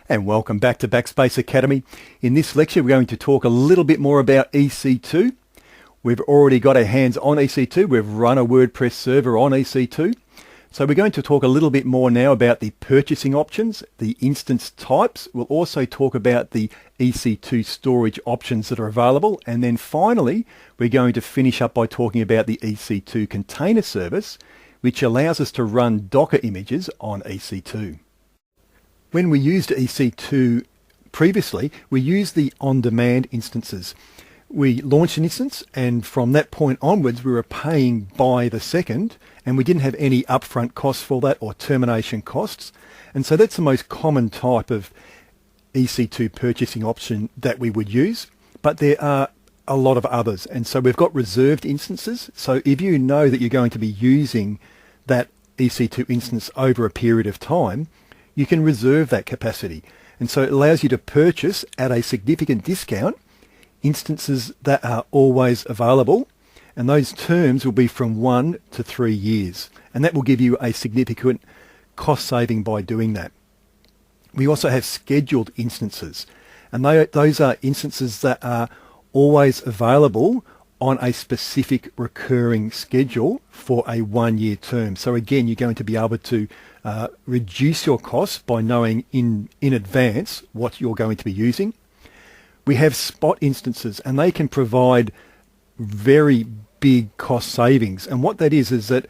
And welcome back to Backspace Academy. In this lecture, we're going to talk a little bit more about EC2. We've already got our hands on EC2. We've run a WordPress server on EC2. So we're going to talk a little bit more now about the purchasing options, the instance types. We'll also talk about the EC2 storage options that are available. And then finally, we're going to finish up by talking about the EC2 container service, which allows us to run Docker images on EC2. When we used EC2 previously, we used the on-demand instances. We launched an instance, and from that point onwards, we were paying by the second, and we didn't have any upfront costs for that or termination costs. And so that's the most common type of EC2 purchasing option that we would use. But there are a lot of others. And so we've got reserved instances. So if you know that you're going to be using that EC2 instance over a period of time, you can reserve that capacity. And so it allows you to purchase at a significant discount instances that are always available. And those terms will be from 1 to 3 years. And that will give you a significant cost saving by doing that. We also have scheduled instances. And those are instances that are always available on a specific recurring schedule for a 1-year term. So again, you're going to be able to reduce your costs by knowing in advance what you're going to be using. We have spot instances, and they can provide very big cost savings. And what that is that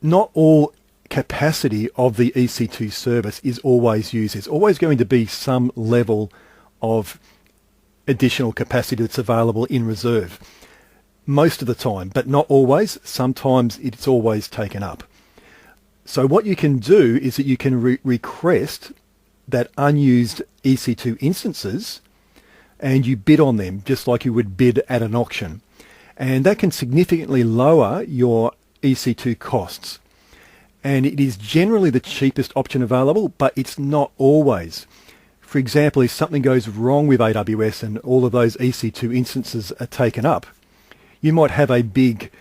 not all capacity of the EC2 service is always used. There's always going to be some level of additional capacity that's available in reserve most of the time, but not always. Sometimes it's always taken up. So what you can do is that you can request that unused EC2 instances, and you bid on them just like you would bid at an auction. And that can significantly lower your EC2 costs. And it is generally the cheapest option available, but it's not always. For example, if something goes wrong with AWS and all of those EC2 instances are taken up, you might have a big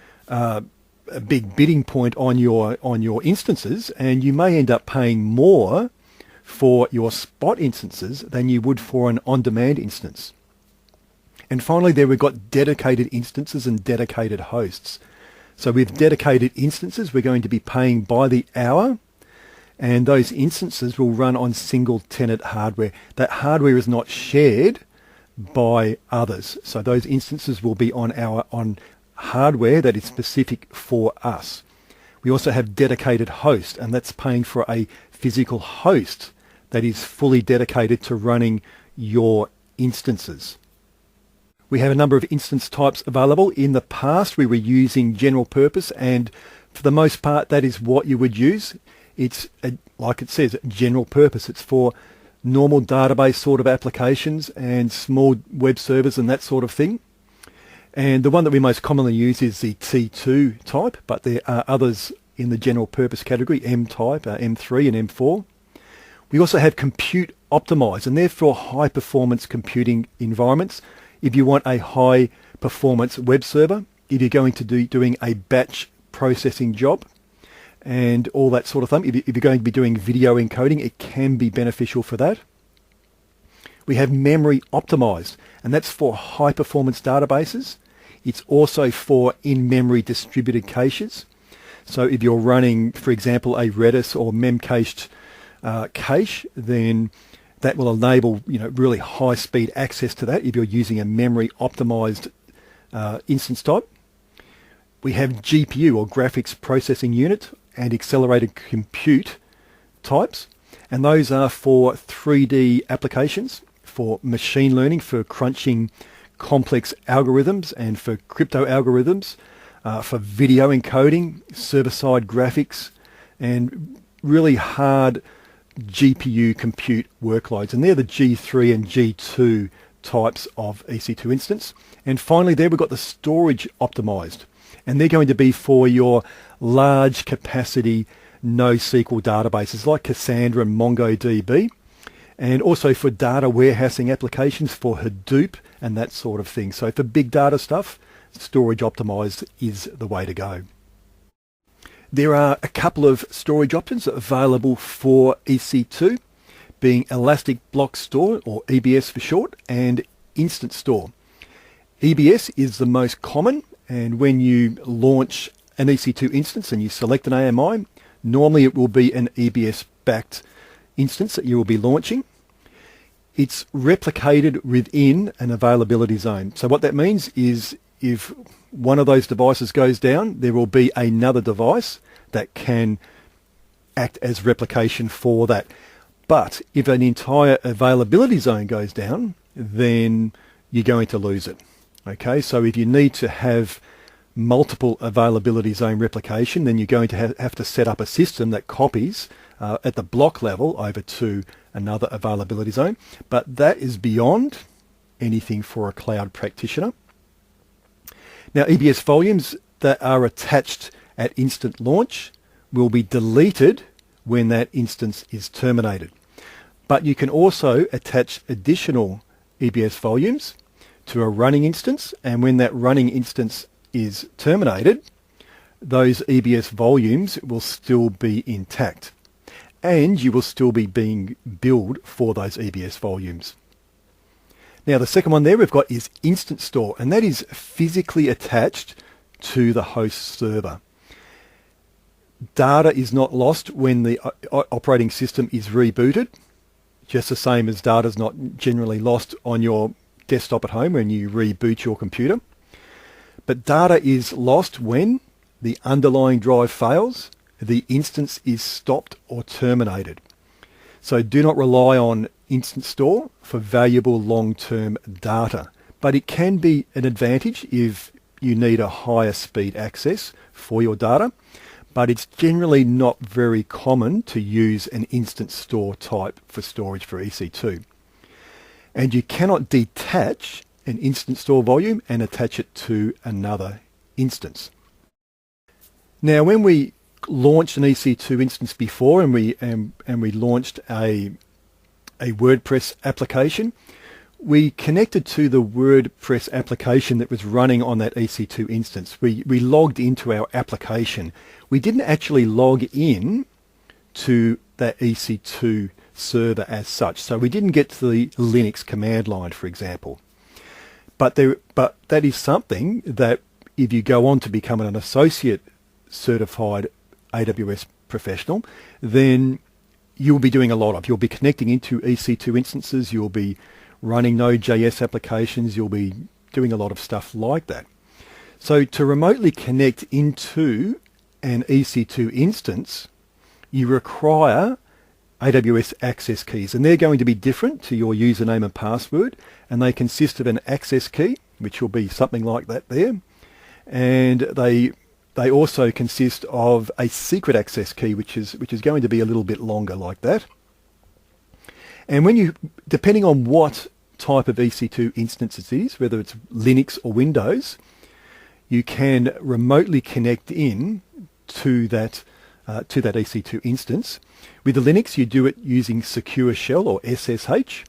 bidding point on your instances, and you may end up paying more for your spot instances than you would for an on-demand instance. And finally, there we've got dedicated instances and dedicated hosts. So with dedicated instances, we're going to be paying by the hour, and those instances will run on single tenant hardware. That hardware is not shared by others. So those instances will be on hardware that is specific for us. We also have dedicated host, and that's paying for a physical host that is fully dedicated to running your instances. We have a number of instance types available. In the past, we were using general purpose, and for the most part, that is what you would use. It's, like it says, general purpose. It's for normal database sort of applications and small web servers and that sort of thing. And the one that we most commonly use is the T2 type, but there are others in the general purpose category, M type, M3 and M4. We also have compute optimized, and they're for high performance computing environments. If you want a high performance web server, if you're going to be doing a batch processing job and all that sort of thing, if you're going to be doing video encoding, it can be beneficial for that. We have memory optimized, and that's for high performance databases. It's also for in-memory distributed caches. So if you're running, for example, a Redis or Memcached cache, then that will enable really high speed access to that if you're using a memory optimized instance type. We have GPU or graphics processing unit and accelerated compute types, and those are for 3D applications, for machine learning, for crunching complex algorithms, and for crypto algorithms, for video encoding, server-side graphics, and really hard GPU compute workloads. And they're the G3 and G2 types of EC2 instance. And finally there we've got the storage optimized, and they're going to be for your large capacity NoSQL databases like Cassandra and MongoDB, and also for data warehousing applications for Hadoop and that sort of thing. So for big data stuff, storage optimized is the way to go. There are a couple of storage options available for EC2. being Elastic Block Store, or EBS for short, and Instant Store. EBS is the most common, and when you launch an EC2 instance and you select an AMI, normally it will be an EBS-backed instance that you will be launching. It's replicated within an availability zone. So what that means is if one of those devices goes down, there will be another device that can act as replication for that. But if an entire availability zone goes down, then you're going to lose it. Okay, so if you need to have multiple availability zone replication, then you're going to have to set up a system that copies at the block level over to another availability zone. But that is beyond anything for a cloud practitioner. Now, EBS volumes that are attached at instant launch will be deleted when that instance is terminated. But you can also attach additional EBS volumes to a running instance, and when that running instance is terminated, those EBS volumes will still be intact, and you will still be being billed for those EBS volumes. Now, the second one there we've got is Instant Store, and that is physically attached to the host server. Data is not lost when the operating system is rebooted, just the same as data is not generally lost on your desktop at home when you reboot your computer. But data is lost when the underlying drive fails, the instance is stopped or terminated. So do not rely on Instant Store for valuable long-term data, but it can be an advantage if you need a higher speed access for your data, but it's generally not very common to use an Instant Store type for storage for EC2. And you cannot detach an Instant Store volume and attach it to another instance. Now, when we launched an EC2 instance before and we launched a WordPress application, we connected to the WordPress application that was running on that EC2 instance. We logged into our application. We didn't actually log in to that EC2 server as such. So we didn't get to the Linux command line, for example. But that is something that if you go on to become an associate certified AWS professional, then you'll be doing a lot of. You'll be connecting into EC2 instances, you'll be running Node.js applications, you'll be doing a lot of stuff like that. So to remotely connect into an EC2 instance, you require AWS access keys, and they're going to be different to your username and password, and they consist of an access key, which will be something like that there, and they also consist of a secret access key, which is going to be a little bit longer like that. And when you, depending on what type of EC2 instance it is, whether it's Linux or Windows, you can remotely connect in to that EC2 instance. With the Linux, you do it using Secure Shell or SSH.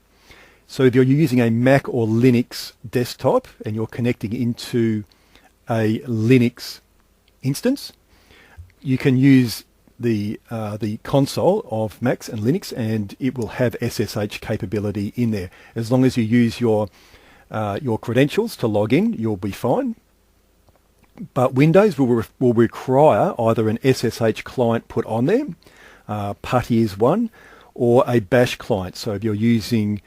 So if you're using a Mac or Linux desktop and you're connecting into a Linux instance, you can use the console of Macs and Linux, and it will have SSH capability in there. As long as you use your credentials to log in, you'll be fine. But Windows will require either an SSH client put on there, PuTTY is one, or a bash client. So if you're using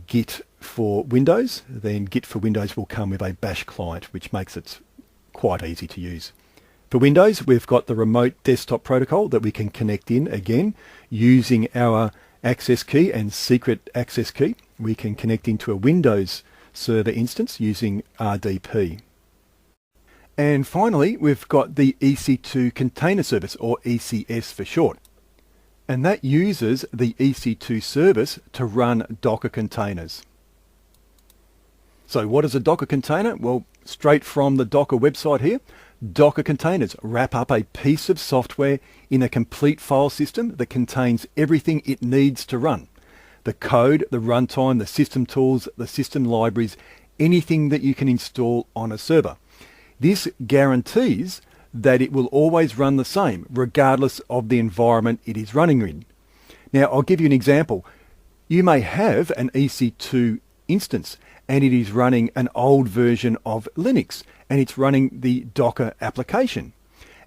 Git for Windows, then Git for Windows will come with a bash client, which makes it quite easy to use. For Windows, we've got the remote desktop protocol that we can connect in again using our access key and secret access key. We can connect into a Windows server instance using RDP. And finally, we've got the EC2 container service, or ECS for short. And that uses the EC2 service to run Docker containers. So what is a Docker container? Well, straight from the Docker website here, Docker containers wrap up a piece of software in a complete file system that contains everything it needs to run. The code, the runtime, the system tools, the system libraries, anything that you can install on a server. This guarantees that it will always run the same, regardless of the environment it is running in. Now, I'll give you an example. You may have an EC2 instance and it is running an old version of Linux and it's running the Docker application.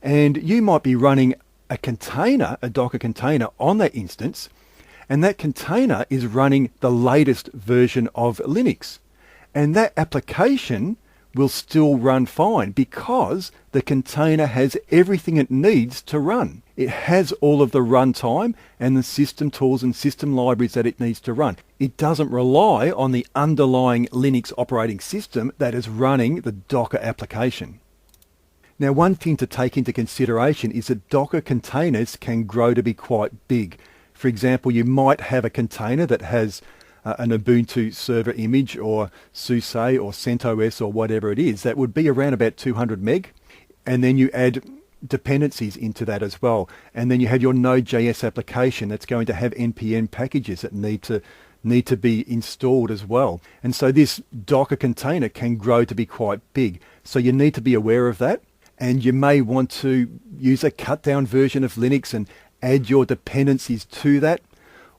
And you might be running a container, a Docker container on that instance, and that container is running the latest version of Linux. And that application will still run fine because the container has everything it needs to run. It has all of the runtime and the system tools and system libraries that it needs to run. It doesn't rely on the underlying Linux operating system that is running the Docker application. Now, one thing to take into consideration is that Docker containers can grow to be quite big. For example, you might have a container that has an Ubuntu server image or SUSE or CentOS or whatever it is. That would be around about 200 meg. And then you add dependencies into that as well. And then you have your Node.js application that's going to have npm packages that need to be installed as well. And so this Docker container can grow to be quite big. So you need to be aware of that. And you may want to use a cut down version of Linux and add your dependencies to that.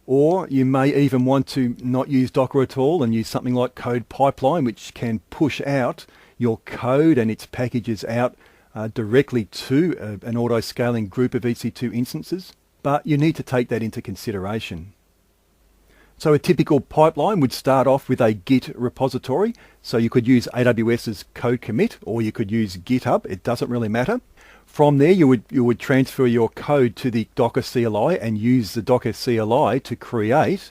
Or you may even want to not use Docker at all and use something like Code Pipeline, which can push out your code and its packages out directly to an auto-scaling group of EC2 instances. But you need to take that into consideration. So a typical pipeline would start off with a Git repository. So you could use AWS's code commit or you could use GitHub. It doesn't really matter. From there, you would transfer your code to the Docker CLI and use the Docker CLI to create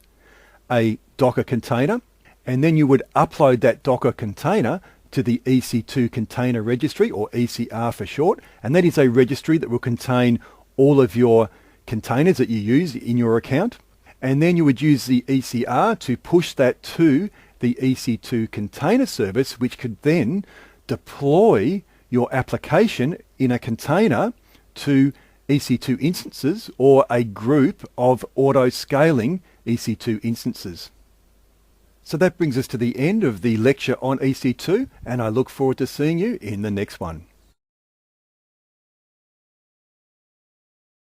a Docker container. And then you would upload that Docker container to the EC2 container registry, or ECR for short. And that is a registry that will contain all of your containers that you use in your account. And then you would use the ECR to push that to the EC2 container service, which could then deploy your application in a container to EC2 instances or a group of auto-scaling EC2 instances. So that brings us to the end of the lecture on EC2, and I look forward to seeing you in the next one.